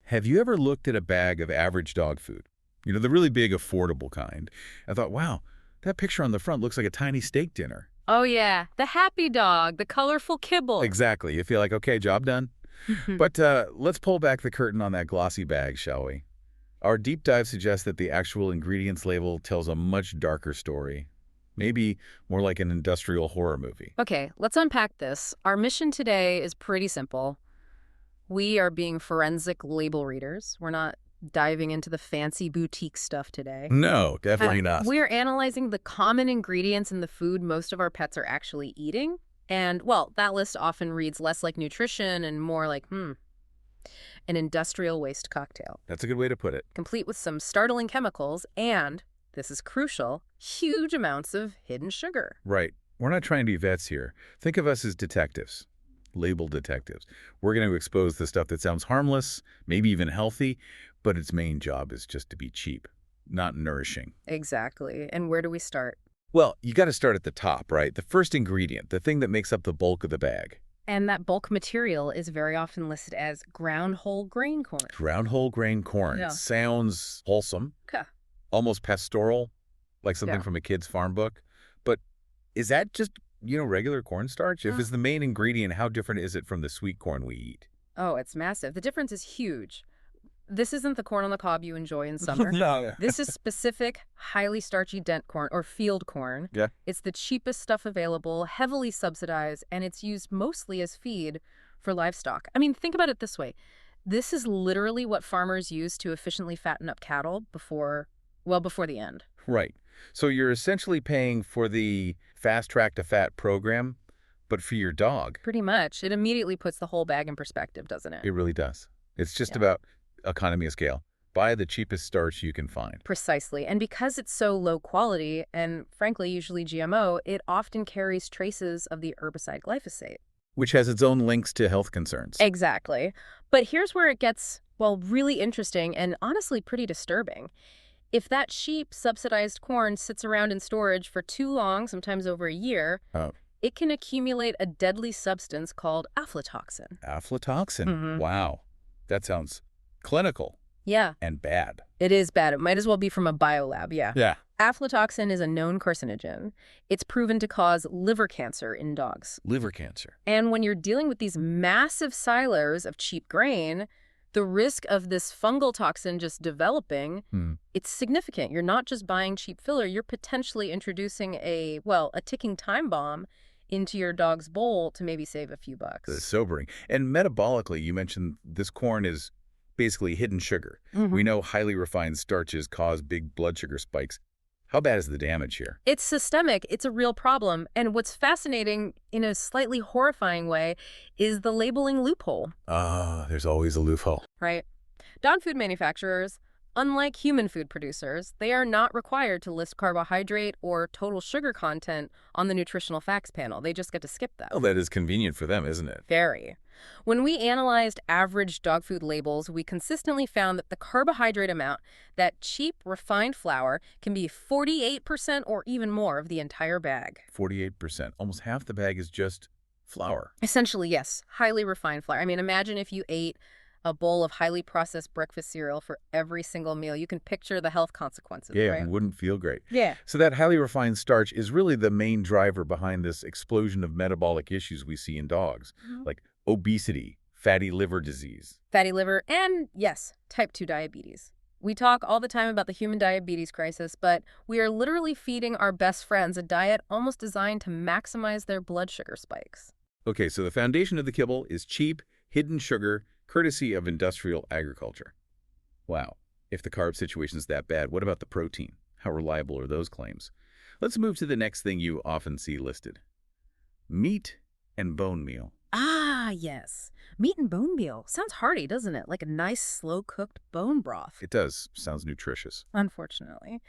Have you ever looked at a bag of average dog food? You know, the really big, affordable kind. I thought, wow, that picture on the front looks like a tiny steak dinner. Oh, yeah. The happy dog, the colorful kibble. Exactly. You feel like, okay, job done. But let's pull back the curtain on that glossy bag, shall we? Our deep dive suggests that the actual ingredients label tells a much darker story. Maybe more like an industrial horror movie. Okay, let's unpack this. Our mission today is pretty simple. We are being forensic label readers. We're not diving into the fancy boutique stuff today. No, definitely not. We are analyzing the common ingredients in the food most of our pets are actually eating. And, well, that list often reads less like nutrition and more like, an industrial waste cocktail. That's a good way to put it. Complete with some startling chemicals and, this is crucial, huge amounts of hidden sugar. Right. We're not trying to be vets here. Think of us as detectives, label detectives. We're going to expose the stuff that sounds harmless, maybe even healthy, but its main job is just to be cheap, not nourishing. Exactly. And where do we start? Well, you got to start at the top, right? The first ingredient, the thing that makes up the bulk of the bag. And that bulk material is very often listed as ground whole grain corn. Ground whole grain corn. Yeah. Sounds wholesome, Okay. almost pastoral, like something Yeah. from a kid's farm book. But is that just, regular cornstarch? If it's the main ingredient, how different is it from the sweet corn we eat? Oh, it's massive. The difference is huge. This isn't the corn on the cob you enjoy in summer. No. This is specific, highly starchy dent corn or field corn. Yeah. It's the cheapest stuff available, heavily subsidized, and it's used mostly as feed for livestock. I mean, think about it this way. This is literally what farmers use to efficiently fatten up cattle before the end. Right. So you're essentially paying for the Fast Track to Fat program, but for your dog. Pretty much. It immediately puts the whole bag in perspective, doesn't it? It really does. It's just Yeah. about economy of scale. Buy the cheapest starch you can find. Precisely. And because it's so low quality and, frankly, usually GMO, it often carries traces of the herbicide glyphosate. Which has its own links to health concerns. Exactly. But here's where it gets, really interesting and honestly pretty disturbing. If that cheap, subsidized corn sits around in storage for too long, sometimes over a year, Oh. it can accumulate a deadly substance called aflatoxin. Aflatoxin. Mhm. Wow. That sounds clinical Yeah, and bad. it is bad. It might as well be from a biolab, yeah. Yeah. Aflatoxin is a known carcinogen. It's proven to cause liver cancer in dogs. Liver cancer. And when you're dealing with these massive silos of cheap grain, the risk of this fungal toxin just developing, it's significant. You're not just buying cheap filler, you're potentially introducing a ticking time bomb into your dog's bowl to maybe save a few bucks. It's sobering. And metabolically, you mentioned this corn is basically hidden sugar. We know highly refined starches cause big blood sugar spikes. How bad is the damage here? It's systemic. It's a real problem. And what's fascinating, in a slightly horrifying way, is the labeling loophole, There's always a loophole. right? Dog food manufacturers, unlike human food producers, they are not required to list carbohydrate or total sugar content on the nutritional facts panel. They just get to skip that. Well, that is convenient for them, isn't it? Very. When we analyzed average dog food labels, we consistently found that the carbohydrate amount, that cheap refined flour, can be 48% or even more of the entire bag. 48%. Almost half the bag is just flour. Essentially, yes, highly refined flour. I mean, imagine if you ate a bowl of highly processed breakfast cereal for every single meal. You can picture the health consequences, Yeah, right? it wouldn't feel great. Yeah. So that highly refined starch is really the main driver behind this explosion of metabolic issues we see in dogs, like obesity, fatty liver disease. Fatty liver, and yes, type 2 diabetes. We talk all the time about the human diabetes crisis, but we are literally feeding our best friends a diet almost designed to maximize their blood sugar spikes. Okay, so the foundation of the kibble is cheap, hidden sugar, courtesy of industrial agriculture. Wow. If the carb situation's that bad, what about the protein? How reliable are those claims? Let's move to the next thing you often see listed. Meat and bone meal. Ah, yes. Meat and bone meal. Sounds hearty, doesn't it? Like a nice, slow-cooked bone broth. It does. Sounds nutritious. Unfortunately.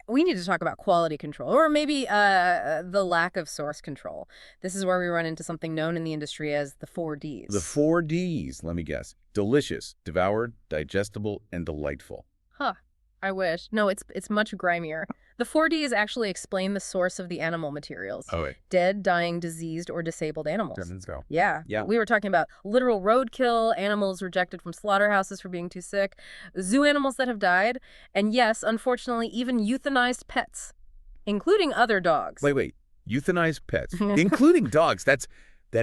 We need to talk about quality control, or maybe the lack of source control. This is where we run into something known in the industry as the 4Ds. The 4Ds, let me guess. Delicious, devoured, digestible, and delightful. Huh. I wish. No, it's much grimier. The 4Ds actually explain the source of the animal materials. Oh, wait. Dead, dying, diseased, or disabled animals. Let's go. Yeah. We were talking about literal roadkill, animals rejected from slaughterhouses for being too sick, zoo animals that have died, and yes, unfortunately, even euthanized pets, including other dogs. Wait. Euthanized pets, including dogs. That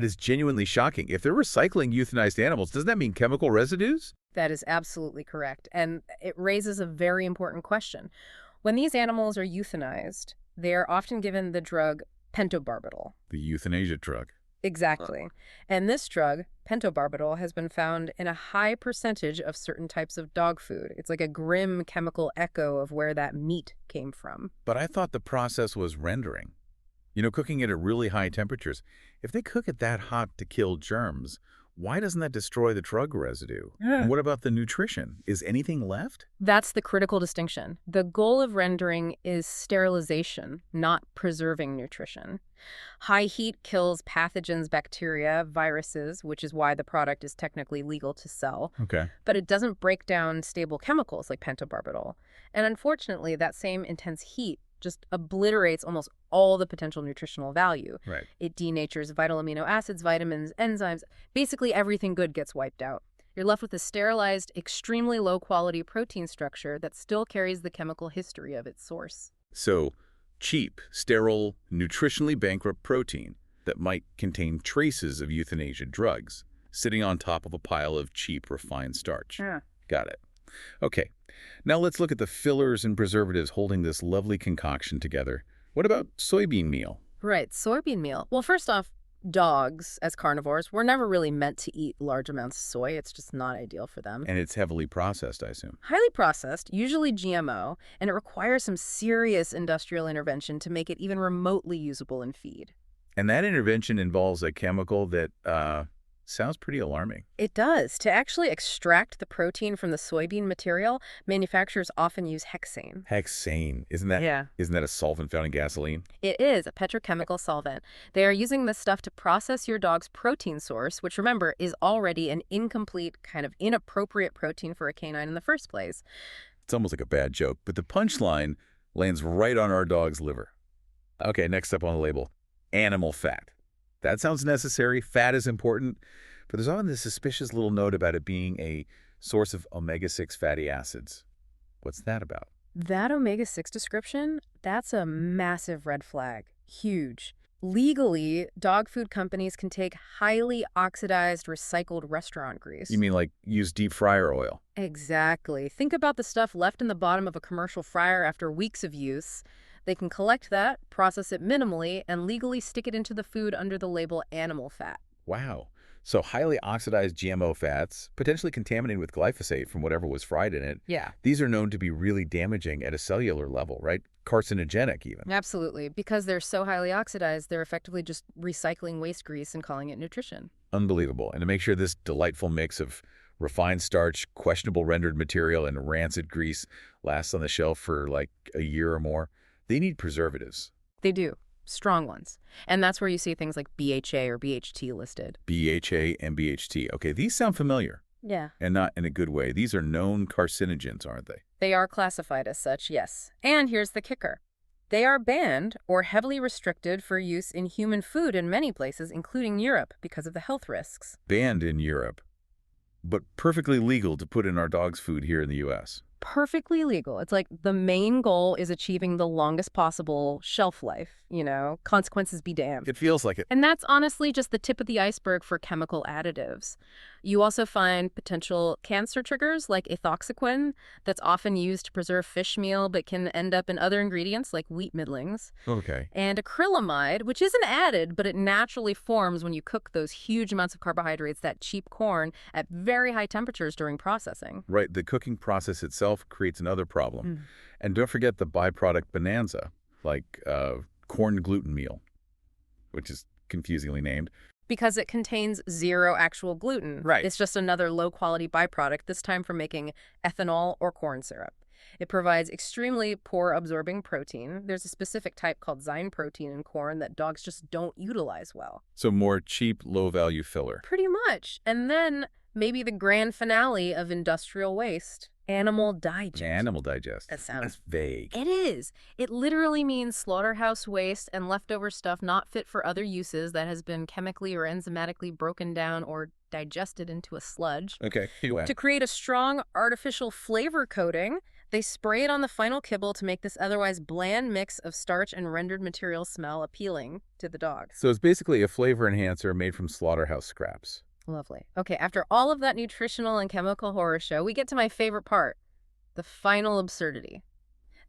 is genuinely shocking. If they're recycling euthanized animals, doesn't that mean chemical residues? That is absolutely correct. And it raises a very important question. When these animals are euthanized, they are often given the drug pentobarbital. The euthanasia drug. Exactly. And this drug, pentobarbital, has been found in a high percentage of certain types of dog food. It's like a grim chemical echo of where that meat came from. But I thought the process was rendering. Cooking it at really high temperatures. If they cook it that hot to kill germs, why doesn't that destroy the drug residue? And what about the nutrition? Is anything left? That's the critical distinction. The goal of rendering is sterilization, not preserving nutrition. High heat kills pathogens, bacteria, viruses, which is why the product is technically legal to sell. Okay. But it doesn't break down stable chemicals like pentobarbital. And unfortunately, that same intense heat just obliterates almost all the potential nutritional value. Right. It denatures vital amino acids, vitamins, enzymes. Basically, everything good gets wiped out. You're left with a sterilized, extremely low-quality protein structure that still carries the chemical history of its source. So, cheap, sterile, nutritionally bankrupt protein that might contain traces of euthanasia drugs sitting on top of a pile of cheap, refined starch. Yeah. Got it. Okay. Now let's look at the fillers and preservatives holding this lovely concoction together. What about soybean meal? Right, soybean meal. Well, first off, dogs, as carnivores, were never really meant to eat large amounts of soy. It's just not ideal for them. And it's heavily processed, I assume. Highly processed, usually GMO, and it requires some serious industrial intervention to make it even remotely usable in feed. And that intervention involves a chemical that sounds pretty alarming. It does. To actually extract the protein from the soybean material, manufacturers often use hexane. Hexane. Isn't that a solvent found in gasoline? It is a petrochemical solvent. They are using this stuff to process your dog's protein source, which, remember, is already an incomplete, kind of inappropriate protein for a canine in the first place. It's almost like a bad joke, but the punchline lands right on our dog's liver. Okay, next up on the label, animal fat. That sounds necessary. Fat is important. But there's often this suspicious little note about it being a source of omega-6 fatty acids. What's that about? That omega-6 description, that's a massive red flag. Huge. Legally, dog food companies can take highly oxidized, recycled restaurant grease. You mean like use deep fryer oil? Exactly. Think about the stuff left in the bottom of a commercial fryer after weeks of use. They can collect that, process it minimally, and legally stick it into the food under the label animal fat. Wow. So highly oxidized GMO fats, potentially contaminated with glyphosate from whatever was fried in it. Yeah. These are known to be really damaging at a cellular level, right? Carcinogenic even. Absolutely. Because they're so highly oxidized, they're effectively just recycling waste grease and calling it nutrition. Unbelievable. And to make sure this delightful mix of refined starch, questionable rendered material, and rancid grease lasts on the shelf for like a year or more, they need preservatives. They do. Strong ones. And that's where you see things like BHA or BHT listed. BHA and BHT. Okay, these sound familiar. Yeah. And not in a good way. These are known carcinogens, aren't they? They are classified as such, yes. And here's the kicker. They are banned or heavily restricted for use in human food in many places, including Europe, because of the health risks. Banned in Europe, but perfectly legal to put in our dog's food here in the U.S. Perfectly legal. It's like the main goal is achieving the longest possible shelf life, consequences be damned. It feels like it. And that's honestly just the tip of the iceberg for chemical additives. You also find potential cancer triggers like ethoxyquin that's often used to preserve fish meal but can end up in other ingredients like wheat middlings. Okay. And acrylamide, which isn't added, but it naturally forms when you cook those huge amounts of carbohydrates, that cheap corn, at very high temperatures during processing. Right. The cooking process itself creates another problem. And don't forget the byproduct bonanza, like corn gluten meal, which is confusingly named. Because it contains zero actual gluten. Right. It's just another low-quality byproduct, this time from making ethanol or corn syrup. It provides extremely poor absorbing protein. There's a specific type called zyme protein in corn that dogs just don't utilize well. So more cheap, low-value filler. Pretty much. And then maybe the grand finale of industrial waste, Animal digest. Animal digest. That sounds... That's vague. It is. It literally means slaughterhouse waste and leftover stuff not fit for other uses that has been chemically or enzymatically broken down or digested into a sludge. Okay. To create a strong artificial flavor coating, they spray it on the final kibble to make this otherwise bland mix of starch and rendered material smell appealing to the dog. So it's basically a flavor enhancer made from slaughterhouse scraps. Lovely. Okay, after all of that nutritional and chemical horror show, we get to my favorite part, the final absurdity.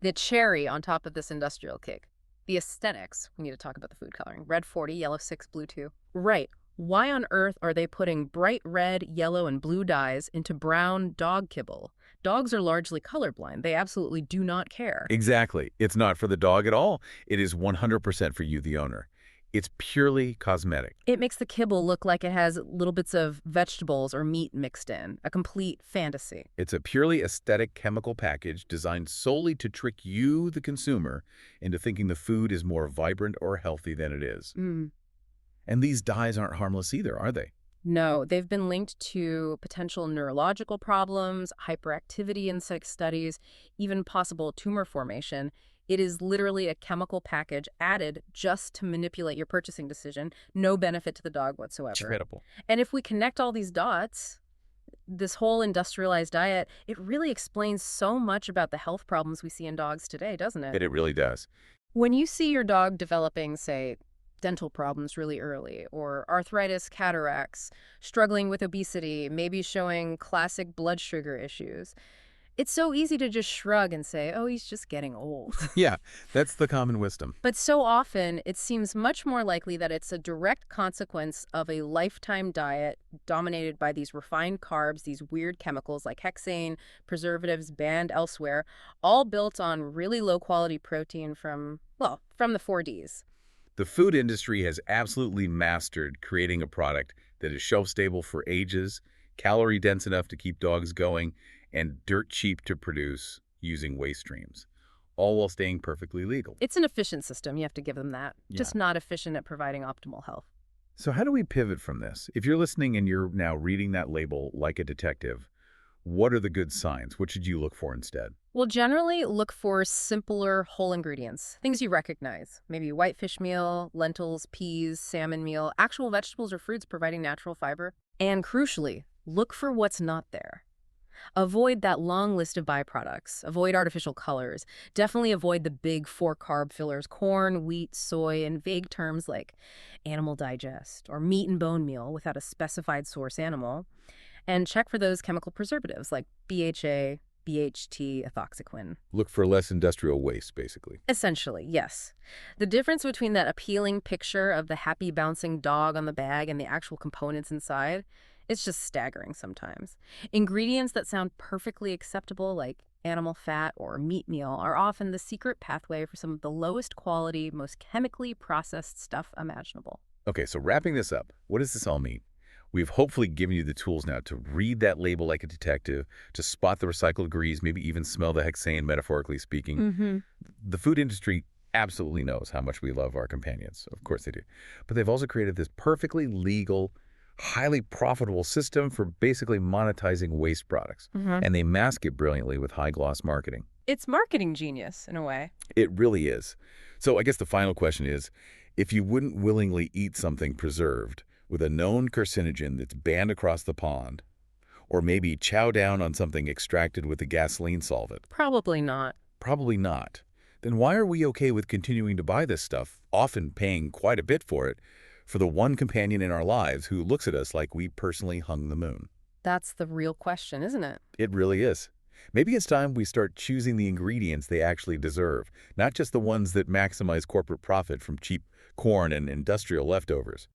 The cherry on top of this industrial cake. The aesthetics. We need to talk about the food coloring. Red 40, yellow 6, blue 2. Right. Why on earth are they putting bright red, yellow, and blue dyes into brown dog kibble? Dogs are largely colorblind. They absolutely do not care. Exactly. It's not for the dog at all. It is 100% for you, the owner. It's purely cosmetic. It makes the kibble look like it has little bits of vegetables or meat mixed in. A complete fantasy. It's a purely aesthetic chemical package designed solely to trick you, the consumer, into thinking the food is more vibrant or healthy than it is. And these dyes aren't harmless either, are they? No, they've been linked to potential neurological problems, hyperactivity in sick studies, even possible tumor formation. It is literally a chemical package added just to manipulate your purchasing decision. No benefit to the dog whatsoever. Incredible. And if we connect all these dots, this whole industrialized diet, it really explains so much about the health problems we see in dogs today, doesn't it? It really does. When you see your dog developing, say, dental problems really early, or arthritis, cataracts, struggling with obesity, maybe showing classic blood sugar issues, it's so easy to just shrug and say, oh, he's just getting old. Yeah, that's the common wisdom. But so often, it seems much more likely that it's a direct consequence of a lifetime diet dominated by these refined carbs, these weird chemicals like hexane, preservatives banned elsewhere, all built on really low-quality protein from the 4Ds. The food industry has absolutely mastered creating a product that is shelf-stable for ages, calorie-dense enough to keep dogs going, and dirt cheap to produce using waste streams, all while staying perfectly legal. It's an efficient system, you have to give them that. Yeah. Just not efficient at providing optimal health. So how do we pivot from this? If you're listening and you're now reading that label like a detective, what are the good signs? What should you look for instead? Well, generally look for simpler whole ingredients, things you recognize. Maybe whitefish meal, lentils, peas, salmon meal, actual vegetables or fruits providing natural fiber. And crucially, look for what's not there. Avoid that long list of byproducts. Avoid artificial colors. Definitely avoid the big 4-carb fillers, corn, wheat, soy, and vague terms like animal digest or meat and bone meal without a specified source animal. And check for those chemical preservatives like BHA, BHT, ethoxyquin. Look for less industrial waste, basically. Essentially, yes. The difference between that appealing picture of the happy bouncing dog on the bag and the actual components inside, it's just staggering sometimes. Ingredients that sound perfectly acceptable, like animal fat or meat meal, are often the secret pathway for some of the lowest quality, most chemically processed stuff imaginable. Okay, so wrapping this up, what does this all mean? We've hopefully given you the tools now to read that label like a detective, to spot the recycled grease, maybe even smell the hexane, metaphorically speaking. The food industry absolutely knows how much we love our companions. Of course they do. But they've also created this perfectly legal, highly profitable system for basically monetizing waste products. And they mask it brilliantly with high-gloss marketing. It's marketing genius, in a way. It really is. So I guess the final question is, if you wouldn't willingly eat something preserved with a known carcinogen that's banned across the pond, or maybe chow down on something extracted with a gasoline solvent. Probably not. Probably not. Then why are we okay with continuing to buy this stuff, often paying quite a bit for it, for the one companion in our lives who looks at us like we personally hung the moon? That's the real question, isn't it? It really is. Maybe it's time we start choosing the ingredients they actually deserve, not just the ones that maximize corporate profit from cheap corn and industrial leftovers.